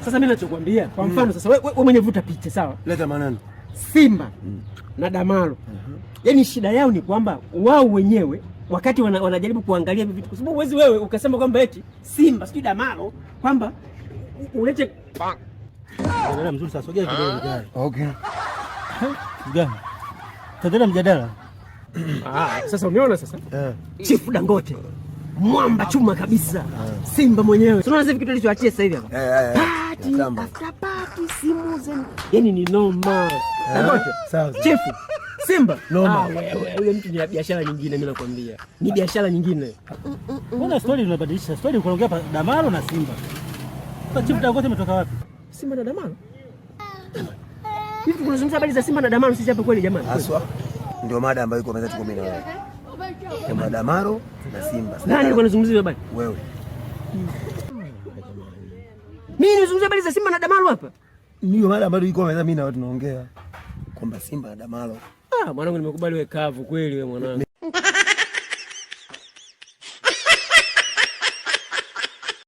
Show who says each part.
Speaker 1: Sasa mimi ninachokuambia kwa mfano sasa wewe mwenye vuta picha sawa?
Speaker 2: Leta maneno.
Speaker 1: Simba na Damaro. Yaani shida yao ni kwamba wao wenyewe wakati wanajaribu kuangalia hivi vitu, kwa sababu huwezi wewe ukasema kwamba eti Simba sijui Damaro kwamba ulete
Speaker 3: mjadala mzuri. Sasa sogea kidogo mjadala.
Speaker 2: Okay.
Speaker 3: Gani? Tadala mjadala.
Speaker 1: Sasa umeona sasa? Chief Dangote. Mwamba chuma kabisa. Simba mwenyewe. Unaona sasa kitu alichoachia sasa hivi hapa. After party simu zenu. Yaani ni noma. Dangote.
Speaker 2: Sawa.
Speaker 1: Chief Simba.
Speaker 2: Noma.
Speaker 1: Yule mtu ni biashara nyingine mimi nakwambia. Ni biashara nyingine.
Speaker 3: Mbona story unabadilisha? Story unaongea hapa Damaro na Simba. Sasa Chief Dangote umetoka wapi?
Speaker 1: Simba na Damaro? Hivi tunazungumza habari za Simba na Damaro sisi hapa kweli jamani?
Speaker 2: Haswa. Ndio mada ambayo iko meza tuko mimi na wewe. Kama Damaro na Simba.
Speaker 1: Nani alikuwa anazungumzia habari?
Speaker 2: Wewe.
Speaker 1: Mimi nazungumzia habari za Simba na Damaro hapa.
Speaker 2: Ndio mada ambayo iko meza mimi na wewe tunaongea kwamba Simba na Damaro.
Speaker 1: Mwanangu nimekubali wewe kavu kweli wewe mwanangu.